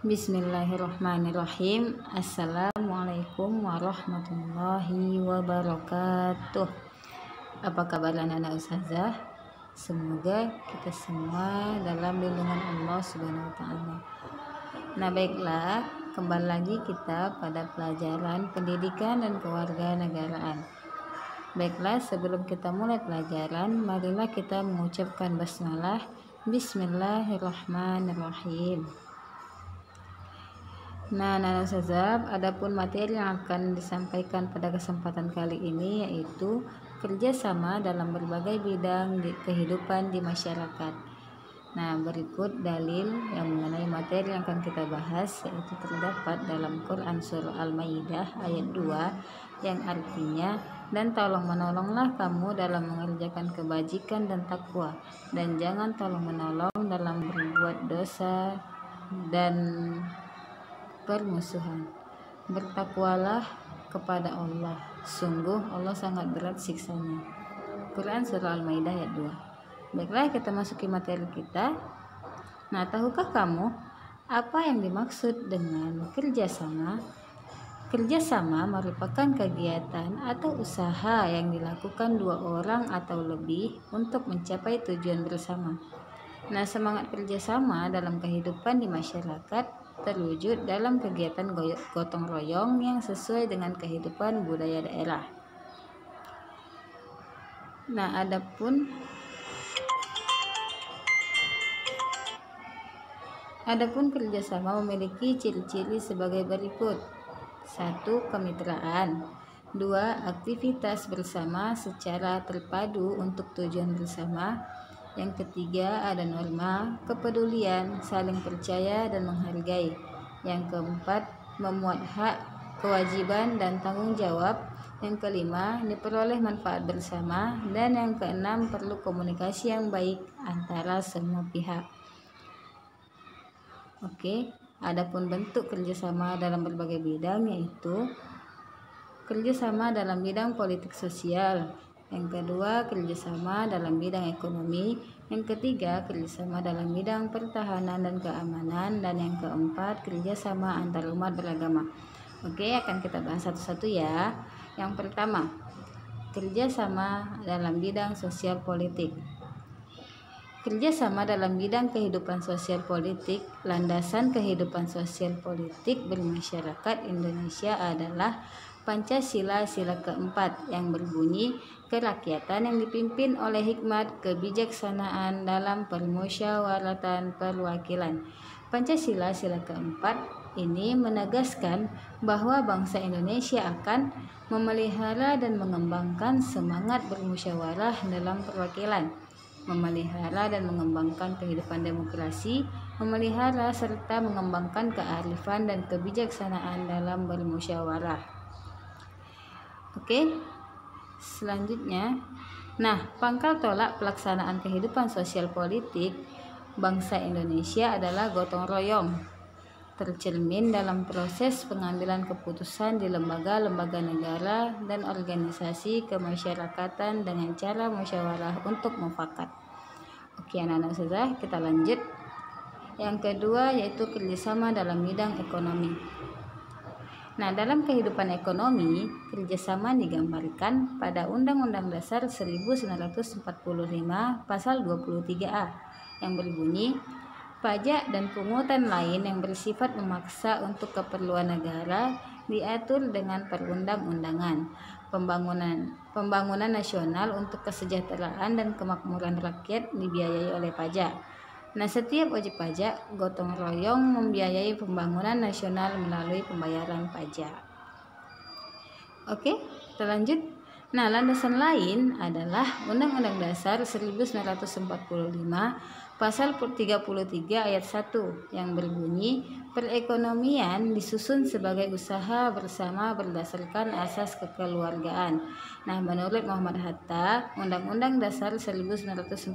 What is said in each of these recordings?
Bismillahirrahmanirrahim. Assalamualaikum warahmatullahi wabarakatuh. Apa kabar anak-anak ustazah? Semoga kita semua dalam lindungan Allah Subhanahu wa taala. Nah, baiklah, kembali lagi kita pada pelajaran pendidikan dan kewarganegaraan. Baiklah, sebelum kita mulai pelajaran, marilah kita mengucapkan basmalah. Bismillahirrahmanirrahim. Nah, ustazah, adapun materi yang akan disampaikan pada kesempatan kali ini yaitu kerjasama dalam berbagai bidang di kehidupan di masyarakat. Nah, berikut dalil yang mengenai materi yang akan kita bahas, yaitu terdapat dalam Quran Surah Al-Maidah ayat 2 yang artinya, dan tolong menolonglah kamu dalam mengerjakan kebajikan dan takwa, dan jangan tolong menolong dalam berbuat dosa dan permusuhan. Bertakwalah kepada Allah, sungguh Allah sangat berat siksanya. Quran Surah Al-Maidah ayat 2. Baiklah, kita masuki materi kita. Nah, tahukah kamu apa yang dimaksud dengan kerjasama? Kerjasama merupakan kegiatan atau usaha yang dilakukan dua orang atau lebih untuk mencapai tujuan bersama. Nah, semangat kerjasama dalam kehidupan di masyarakat terwujud dalam kegiatan gotong royong yang sesuai dengan kehidupan budaya daerah. Nah, adapun kerjasama memiliki ciri-ciri sebagai berikut. 1. Kemitraan. 2. Aktivitas bersama secara terpadu untuk tujuan bersama. Yang ketiga, ada norma, kepedulian, saling percaya dan menghargai. Yang keempat, memuat hak, kewajiban dan tanggung jawab. Yang kelima, diperoleh manfaat bersama. Dan yang keenam, perlu komunikasi yang baik antara semua pihak. Oke, adapun bentuk kerjasama dalam berbagai bidang yaitu kerjasama dalam bidang politik sosial. Yang kedua, kerjasama dalam bidang ekonomi. Yang ketiga, kerjasama dalam bidang pertahanan dan keamanan. Dan yang keempat, kerjasama antar umat beragama. Oke, akan kita bahas satu-satu ya. Yang pertama, kerjasama dalam bidang sosial politik. Kerjasama dalam bidang kehidupan sosial politik. Landasan kehidupan sosial politik bermasyarakat Indonesia adalah Pancasila sila keempat yang berbunyi, kerakyatan yang dipimpin oleh hikmat kebijaksanaan dalam permusyawaratan perwakilan. Pancasila sila keempat ini menegaskan bahwa bangsa Indonesia akan memelihara dan mengembangkan semangat bermusyawarah dalam perwakilan, memelihara dan mengembangkan kehidupan demokrasi, memelihara serta mengembangkan kearifan dan kebijaksanaan dalam bermusyawarah. Oke, selanjutnya, pangkal tolak pelaksanaan kehidupan sosial politik bangsa Indonesia adalah gotong royong, tercermin dalam proses pengambilan keputusan di lembaga-lembaga negara dan organisasi kemasyarakatan dengan cara musyawarah untuk mufakat. Oke, anak-anak ustazah, kita lanjut. Yang kedua yaitu kerjasama dalam bidang ekonomi. Nah, dalam kehidupan ekonomi, kerjasama digambarkan pada Undang-Undang Dasar 1945 Pasal 23A yang berbunyi, pajak dan pungutan lain yang bersifat memaksa untuk keperluan negara diatur dengan perundang-undangan. Pembangunan nasional untuk kesejahteraan dan kemakmuran rakyat dibiayai oleh pajak. Nah, setiap wajib pajak gotong royong membiayai pembangunan nasional melalui pembayaran pajak. Oke, kita lanjut. Nah, landasan lain adalah Undang-Undang Dasar 1945 Pasal 33 ayat 1 yang berbunyi, perekonomian disusun sebagai usaha bersama berdasarkan asas kekeluargaan. Nah, menurut Muhammad Hatta, Undang-Undang Dasar 1945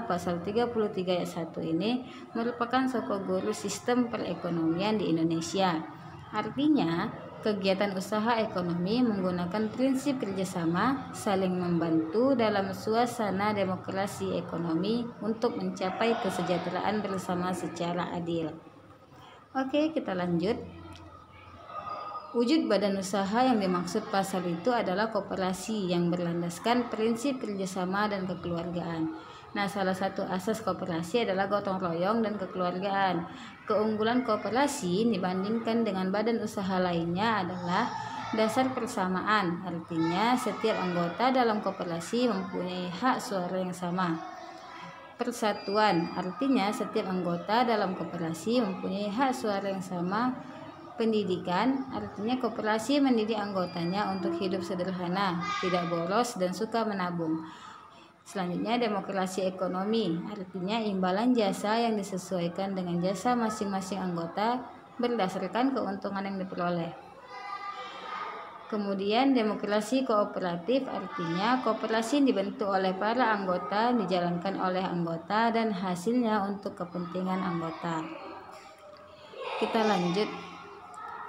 Pasal 33 ayat 1 ini merupakan sokok guru sistem perekonomian di Indonesia. Artinya, kegiatan usaha ekonomi menggunakan prinsip kerjasama, saling membantu dalam suasana demokrasi ekonomi untuk mencapai kesejahteraan bersama secara adil. Oke, kita lanjut. Wujud badan usaha yang dimaksud pasal itu adalah koperasi yang berlandaskan prinsip kerjasama dan kekeluargaan. Nah, salah satu asas koperasi adalah gotong royong dan kekeluargaan. Keunggulan koperasi dibandingkan dengan badan usaha lainnya adalah dasar persamaan, artinya setiap anggota dalam koperasi mempunyai hak suara yang sama. Persatuan, artinya setiap anggota dalam koperasi mempunyai hak suara yang sama. Pendidikan, artinya koperasi mendidik anggotanya untuk hidup sederhana, tidak boros, dan suka menabung. Selanjutnya, demokrasi ekonomi, artinya imbalan jasa yang disesuaikan dengan jasa masing-masing anggota berdasarkan keuntungan yang diperoleh. Kemudian, demokrasi kooperatif, artinya koperasi dibentuk oleh para anggota, dijalankan oleh anggota, dan hasilnya untuk kepentingan anggota. Kita lanjut.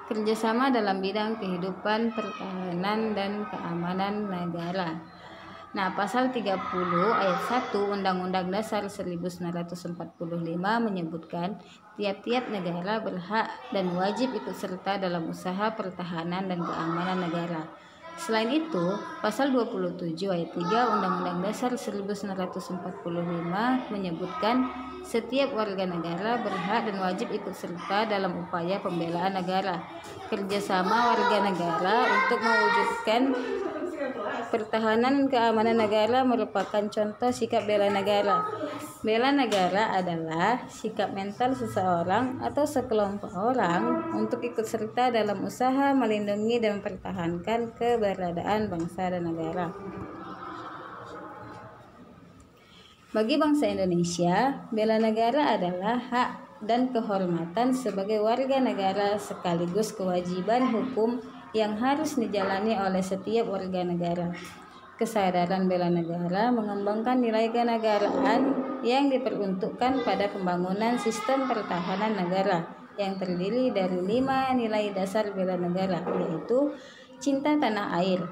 Kerjasama dalam bidang kehidupan, pertahanan, dan keamanan negara. Nah, pasal 30 ayat 1 Undang-Undang Dasar 1945 menyebutkan tiap-tiap negara berhak dan wajib ikut serta dalam usaha pertahanan dan keamanan negara. Selain itu, pasal 27 ayat 3 Undang-Undang Dasar 1945 menyebutkan setiap warga negara berhak dan wajib ikut serta dalam upaya pembelaan negara. Kerjasama warga negara untuk mewujudkan pertahanan dan keamanan negara merupakan contoh sikap bela negara. Bela negara adalah sikap mental seseorang atau sekelompok orang untuk ikut serta dalam usaha melindungi dan mempertahankan keberadaan bangsa dan negara. Bagi bangsa Indonesia, bela negara adalah hak dan kehormatan sebagai warga negara sekaligus kewajiban hukum yang harus dijalani oleh setiap warga negara. Kesadaran bela negara mengembangkan nilai kenegaraan yang diperuntukkan pada pembangunan sistem pertahanan negara yang terdiri dari 5 nilai dasar bela negara, yaitu cinta tanah air,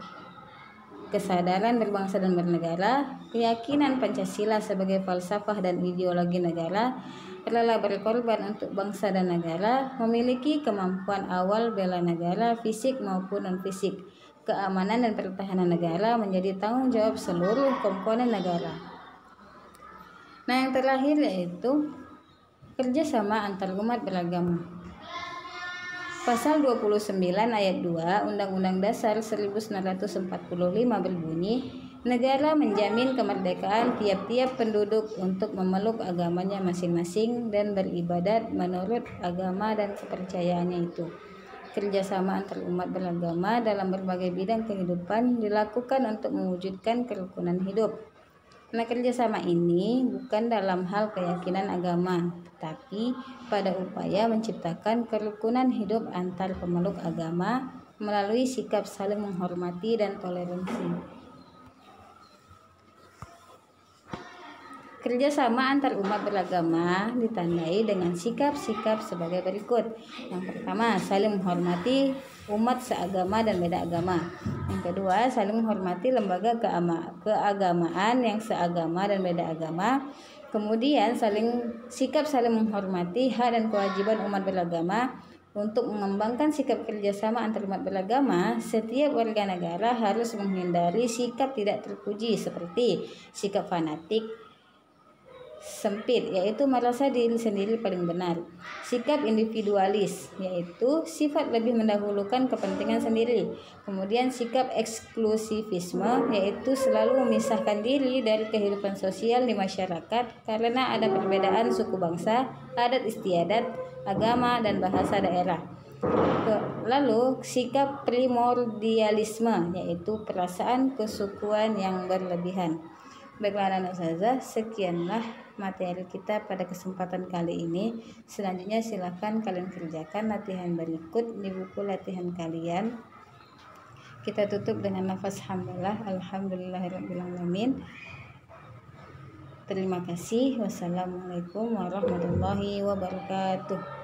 kesadaran berbangsa dan bernegara, keyakinan Pancasila sebagai falsafah dan ideologi negara, rela berkorban untuk bangsa dan negara, memiliki kemampuan awal bela negara fisik maupun non-fisik. Keamanan dan pertahanan negara menjadi tanggung jawab seluruh komponen negara. Nah, yang terakhir yaitu kerjasama antar umat beragama. Pasal 29 ayat 2 Undang-Undang Dasar 1945 berbunyi, negara menjamin kemerdekaan tiap-tiap penduduk untuk memeluk agamanya masing-masing dan beribadat menurut agama dan kepercayaannya itu. Kerjasama antar umat beragama dalam berbagai bidang kehidupan dilakukan untuk mewujudkan kerukunan hidup. Nah, kerjasama ini bukan dalam hal keyakinan agama, tetapi pada upaya menciptakan kerukunan hidup antar pemeluk agama melalui sikap saling menghormati dan toleransi. Kerjasama antar umat beragama ditandai dengan sikap-sikap sebagai berikut. Yang pertama, saling menghormati umat seagama dan beda agama. Yang kedua, saling menghormati lembaga keagamaan yang seagama dan beda agama. Kemudian, sikap saling menghormati hak dan kewajiban umat beragama. Untuk mengembangkan sikap kerjasama antar umat beragama, setiap warga negara harus menghindari sikap tidak terpuji seperti sikap fanatik, sempit, yaitu merasa diri sendiri paling benar. Sikap individualis, yaitu sifat lebih mendahulukan kepentingan sendiri. Kemudian sikap eksklusivisme, yaitu selalu memisahkan diri dari kehidupan sosial di masyarakat karena ada perbedaan suku bangsa, adat istiadat, agama, dan bahasa daerah. Lalu sikap primordialisme, yaitu perasaan kesukuan yang berlebihan. Baiklah anak ustazah, sekianlah materi kita pada kesempatan kali ini. Selanjutnya silakan kalian kerjakan latihan berikut di buku latihan kalian. Kita tutup dengan nafas hamdalah. Alhamdulillahirrabbilalamin. Terima kasih. Wassalamualaikum warahmatullahi wabarakatuh.